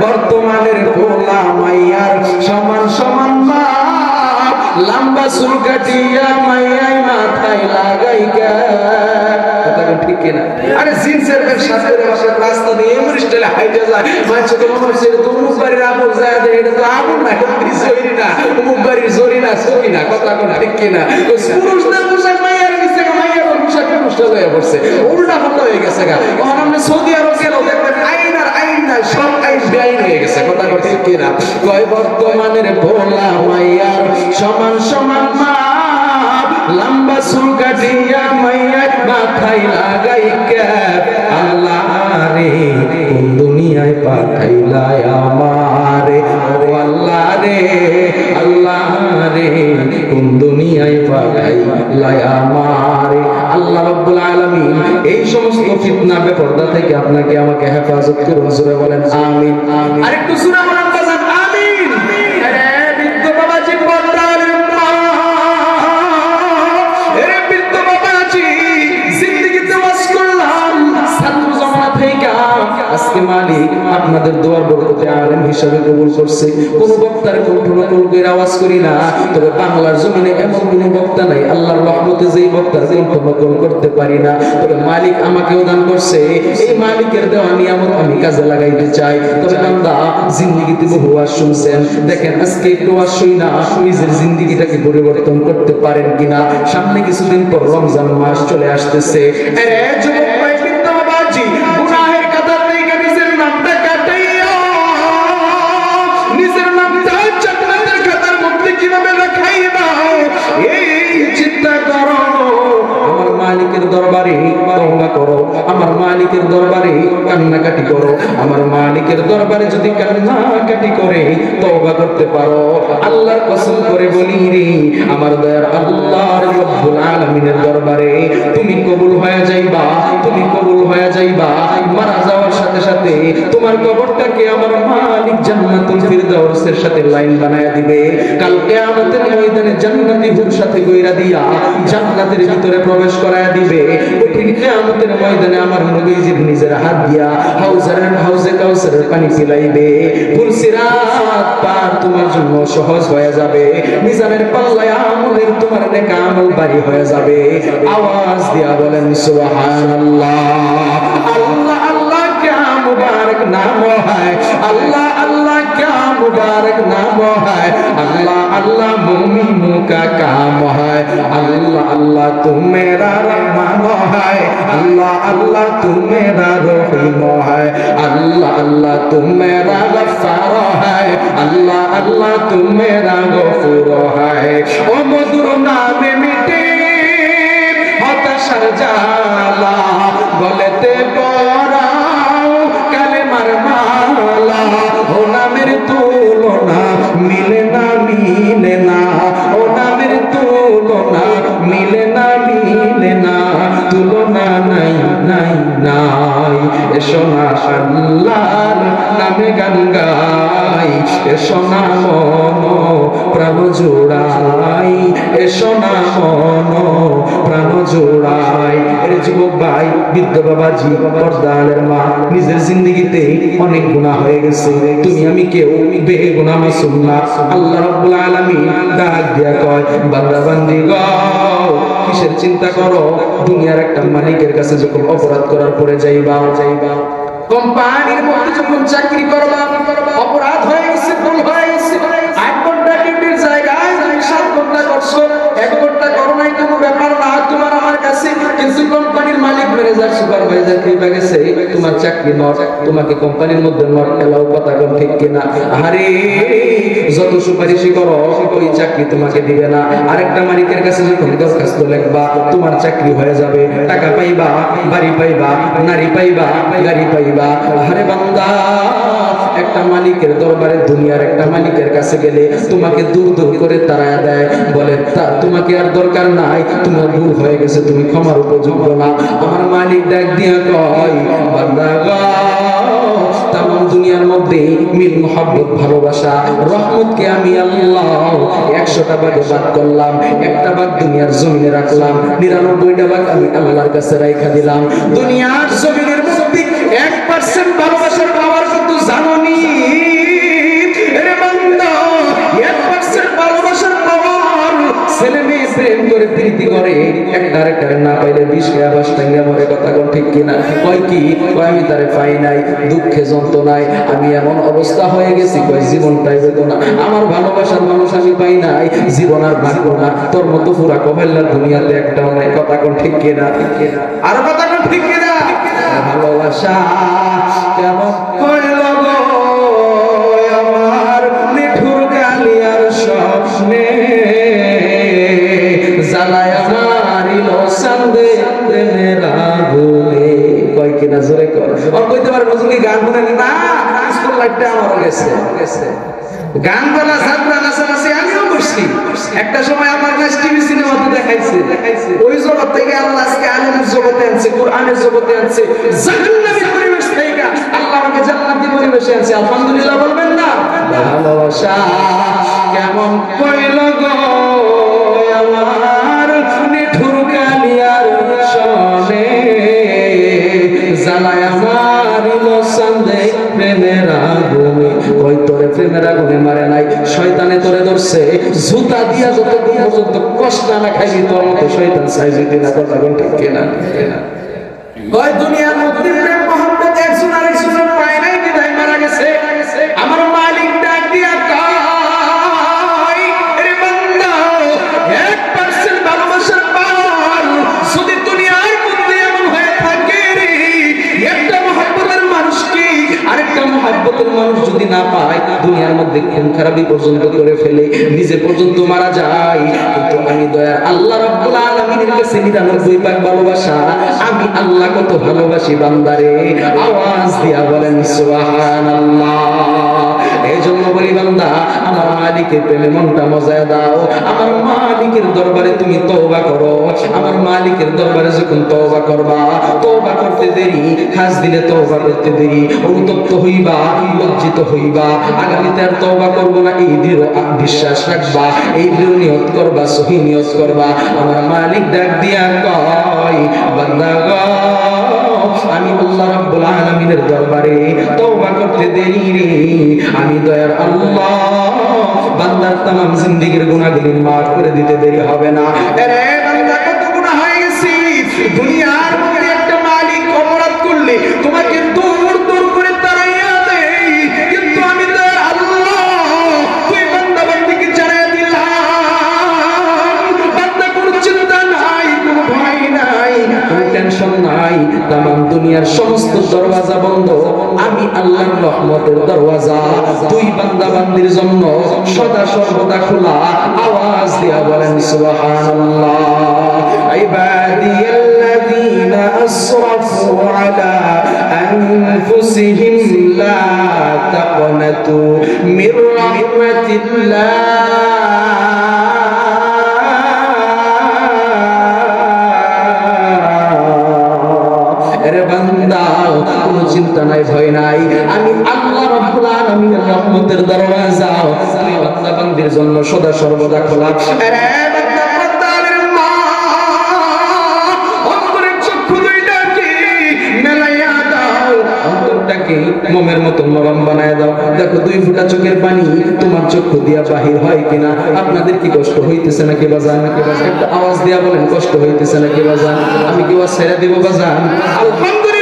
বর্তমানের পোলা মাইয়ার সমান সমান মা, লম্বা চুল কাটিয়া মাইয়াই মাথায় লাগাইকা। ঠিক কিনা? আরে জিন্সের সাথে রাস্তা দিয়ে এমন স্টাইলে হাইটে যায়, মাছ তো মনে হচ্ছে তো মুখ বাড়ির আবুল যায়, এটা তো আবুল না, এটা জরি না, মুখ বাড়ির জরি না, সকি না, কথা কোন ঠিক কিনা? পুরুষদের পোশাক মাইয়ার নিচে মাইয়ার পোশাক পুরুষটা হয়ে পড়ছে, উল্টা পাল্টা হয়ে গেছে গা। তখন আমরা সৌদি আরব গেল দেখবেন আইন আর আইন না, সব আইন বেআইন হয়ে গেছে, কথা কোন ঠিক কিনা? কয় বর্তমানের ভোলা মাইয়ার সমান সমান মা, লম্বা চুল কাটিয়া মাইয়া মাথায় লাগাইকা। আল্লাহ রে কোন দুনিয়ায় পাঠাইলাই আমারে, ও আল্লাহ রে, আল্লাহ রে কোন দুনিয়ায় পাঠাইলাই আমারে। আল্লাহ রাব্বুল আলামিন এই সমস্ত ফিতনা বেপরদা থেকে আপনাকে আমাকে হেফাজত করুন। জোরে বলেন আমিন। আরেকটু সূরা বলেন বাজান, আমিন। আরে বৃদ্ধ বাবাজি পর্দার মা, আরে বৃদ্ধ বাবাজি জিন্দেগিতে ওয়াজ করলাম ছাত্র জমানা থেকে, আজকে মালিক আপনাদের দোয়ার বরকতে আলেম হিসেবে কবুল করছে। কোন বক্তার কণ্ঠ নকল করে আওয়াজ করি না, তবে বাংলার জমিনে এমন কোন বক্তা নাই আল্লাহর রহমতে যেই বক্তার কণ্ঠ নকল করতে পারি না। তবে মালিক আমাকেও দান করছে, এই মালিকের দেওয়া নিয়ামত আমি কাজে লাগাইতে চাই। তবে বান্দা জিন্দেগিতে বহু ওয়াজ শুনছেন, দেখেন আজকে একটু ওয়াজ শুই না, নিজের জিন্দেগিটাকে পরিবর্তন করতে পারেন কিনা। সামনে কিছুদিন পর রমজান মাস চলে আসতেছে। আরে যুবক ভাই, বৃদ্ধ বাবাজি, গুনাহের কাঁদা থেকে নিজের নামটা কাটাইয়া নিজের নামটা জান্নাতের খাতার মধ্যে কিভাবে রাখাইবা এই চিন্তা করো। আমার মালিকের দরবারে তওবা করো, আমার মালিকের দরবারে কান্নাকাটি করো। আমার মালিকের দরবারে যদি কান্নাকাটি করে তওবা করতে পারো, আল্লাহর কসম করে বলি রে, আমার দয়ার আল্লাহর রব্বুল আলামিনের দরবারে তুমি কবুল হয়ে যাইবা, তুমি কবুল হয়ে যাইবা। মারা যাওয়ার সাথে সাথে তোমার কবরটাকে আমার মালিক জান্নাতুল ফিরদাউসের সাথে লাইন বানায়া দিবে। কাল কিয়ামতের ময়দানে জান্নাতি হুর সাথে গইরা দিয়া জান্নাতের ভিতরে প্রবেশ করায়া দিবে। ঠিক কিয়ামতের ময়দানে আমার নবীজির নিজের হাত দিয়া হাউজে কাউসারের পানি পিলাইবে। ফুলসিরাত পার তোমার জন্য সহজ হয়ে যাবে। মিজানের পাল্লায় আমলের তোমার নেক আমল ভারী হয়ে যাবে। আওয়াজ দিয়া বলেন সুবহানাল্লাহ। আল্লাহ আল্লাহ क्या मुबारक नाम है, अल्लाह अल्लाह क्या मुबारक नाम है, अल्लाह अल्लाह मोमिनों का काम है, अल्लाह अल्लाह तू मेरा रहमान है, अल्लाह अल्लाह तू मेरा रहीम है, अल्लाह अल्लाह तू मेरा गफ्फार है, अल्लाह अल्लाह तू मेरा गफूर है। ओ मधुर नाम मिटे हताशार जाला, বলেতে পরাও কালেমার মালা, ও নামের তুলনা মিলে না মিলে না, ও নামের তুলনা মিলে না মিলে না, তুলনা নাই নাই নাই। এসো না আল্লাহর নামে গান গাই, এসো না মন প্রাণ জোড়াই, এসো না মন প্রাণ জোড়াই। এর যুবক ভাই, বৃদ্ধ বাবাজি, পর্দালের মা, নিজের জিন্দেগিতে অনেক গুনাহ হয়ে গেছে। তুমি আমি কেউ বেগুনাহ মাসুম না। আল্লাহ রাব্বুল আলামিন ডাক দিয়া কয়, বান্দা বান্দি গো, কিসের চিন্তা করো? দুনিয়ার একটা মালিকের কাছে যখন অপরাধ করার পরে যাইবা, কোম্পানির মধ্যে যখন চাকরি করবা, অপরাধ হয়ে গেছে, ভুল হয়ে গেছে, 8 ঘন্টা ডিউটির জায়গায় 7 ঘন্টা করছো, 1 ঘন্টা করো নাই, কোনো ব্যাপার না তোমার আমার কাছে। কিন্তু কোম্পানির মালিক ম্যানেজার সুপারভাইজার কি গেছে, তোমার চাকরি নট, তোমাকে কোম্পানির মধ্যে নট এলাও, কথা কোন ঠিক কিনা? আরে যত সুপারিশই করো ওই চাকরি তোমাকে দিবে না। আরেকটা মালিকের কাছে যখন দরখাস্ত লিখবা, তোমার চাকরি হয়ে যাবে, টাকা পাইবা, বাড়ি পাইবা, নারী পাইবা, গাড়ি পাইবা। আরে বান্দা, একটা মালিকের দরবারে, দুনিয়ার একটা মালিকের কাছে গেলে তোমাকে দূর দূর করে তাড়ায়া দেয়, বলে তোমাকে আর দরকার নাই, তোমার ভুল হয়ে গেছে, তুমি ক্ষমার উপযোগ্য না। আমার মালিক ডাক দিয়া কয়, বান্দা গো, তামাম দুনিয়ার মধ্যে মিল মোহাব্বত ভালোবাসা রহমতকে আমি আল্লাহ 100টা ভাগে ভাগ করলাম, একটা ভাগ দুনিয়ার জমিনে রাখলাম, 99টা ভাগ আমি আল্লাহর কাছে রাইখা দিলাম। দুনিয়ার জমিনের মধ্যে 1% ভালোবাসার পাওয়ার কিন্তু জাননি রে বান্দা 1% ভালোবাসার পাওয়ার ছেলে মেয়ে প্রেম করে প্রীতি করে একটা আরেকটা না পাইলে 20 টাকা 5 টাকা মরে কথা কোন ঠিক কিনা কয় কি কয় আমি তারে পাই নাই দুঃখে যন্ত্রণায় আমি এমন অবস্থা হয়ে গেছি কয় জীবনটাই বেদনা আমার ভালোবাসার মানুষ আমি পাই নাই জীবন আর বাঁচবো না তোর মতো পুরা কবেল্লা দুনিয়াতে একটাও নাই কথা কোন ঠিক কিনা আর কথা কোন ঠিক কিনা ভালোবাসা কেমন হইল গো আমার নিঠুর কালিয়ার স্বপ্নে জ্বালায় আমার ইলো সান্দে প্রেমের আগুনে কয় কিনা জোরে কর আর কইতে পারবো তুমি গান শুনেন না স্কুল লাইফটা আমারও গেছে গান বলা যাত্রা নাচানাচি আমিও করছি একটা সময় আমার কাছে টিভি সিনেমাতে দেখাইছে ওই জগৎ থেকে আল্লাহ আজকে আলেমের জগতে আনছে কোরআনের জগতে আনছে জাহান্নামী পরিবেশ থেকে আল্লাহ আমাকে জান্নাতি পরিবেশে আনছে আলহামদুলিল্লাহ বলবেন না ভালোবাসা কেমন কইল গো আমার নিঠুর কালিয়ার সনে জ্বালায় আমার ইলো সান্দে প্রেমের আগুনে কই তোরে প্রেমের আগুনে মারে নাই শয়তানে তোরে ধরছে জুতা দিয়া যতক্ষণ পর্যন্ত কষ্ট না খাইবি তোর মতো শয়তান চাইবি না কথা কোন ঠিক কিনা কয় দুনিয়ার মধ্যে প্রেম মোহাম্মদ একজন আরেকজনের পায় নাই বিদায় মারা গেছে আমার মালিক ডাক দিয়া কয় রে বান্দা 1% ভালোবাসার পাওয়ার যদি দুনিয়ার মধ্যে এমন হয়ে থাকে রে একটা মোহাম্মদের মানুষ কি আরেকটা মোহাম্মতের মানুষ যদি না পায় দুনিয়ার মধ্যে খুন খারাপি পর্যন্ত করে ফেলে নিজে পর্যন্ত মারা যায় কিন্তু আমি দয়া আল্লাহ রাব্বুল আলামিনের কাছে 99 ভাগ ভালোবাসা আমি আল্লাহ কত ভালোবাসি বান্দারে আওয়াজ দিয়া বলেন সুবহানাল্লাহ এইজন্য বলি বান্দা আমার মালিকের প্রেমে মনটা মজায় দাও আমার মালিকের দরবারে তুমি তওবা করো আমার মালিকের দরবারে যখন তওবা করবা তওবা করতে দেরি খাস দিলে তওবা করতে দেরি অনুতপ্ত হইবা লজ্জিত হইবা আগামীতে আর তওবা করব না এই দৃঢ় বিশ্বাস রাখবা এই দৃঢ় নিয়ত করবা সহি নিয়ত করবা আমার মালিক ডাক দিয়া কয় বান্দা গো আমি আল্লাহ রাব্বুল আলামিনের দরবারে তওবা করতে দেরি রে আমি দয়ার আল্লাহ বান্দার तमाम জিন্দেগীর গুনাহগুলো maaf করে দিতে দেরি হবে না আরে বান্দা কত গুনাহ হয়ে গেছে দুনিয়ার মধ্যে একটা মালিক অপরাধ করলে তোমাকে দূর দূর করে তাড়াইয়া দেয় কিন্তু আমি দয়ার আল্লাহ তুই বান্দা বান্দিকে জানাইয়া দিলাম বান্দা কোনো চিন্তা নাই কোনো ভয় নাই কোনো টেনশন নাই तमाम দুনিয়ার সমস্ত দরওয়াজা বন্ধ আমি আল্লাহর রহমতের দরওয়াজা দুই বান্দা বান্দির জন্য সদা সর্বদা খোলা আওয়াজ দিয়া বলেন সুবহানাল্লাহ ইবাদিয়াল্লাযীনা আসরাফু আলা আনফুসিহিম লা তাকনাতু মির রাহমাতিল্লাহ কোনো চিন্তা নাই ভয় নাই আমি আল্লাহ রাব্বুল আলামিনের রহমতের দরওয়াজা তুই বান্দা বান্দির জন্য সদা সর্বদা খোলা আরে বান্দা বান্দার মা অন্তরের চক্ষু দুইটাকে মেলাইয়া দাও অন্তরটাকে মোমের মতো নরম বানায় দাও দেখো 2 ফোঁটা চোখের পানি তোমার চক্ষু দিয়া বাহির হয় কিনা আপনাদের কি কষ্ট হইতেছে নাকি বাজান একটা আওয়াজ দিয়া বলেন কষ্ট হইতেছে নাকি বাজান আমি কি ওয়াজ ছেড়ে দিব বাজান আলহামদুলিল্লাহ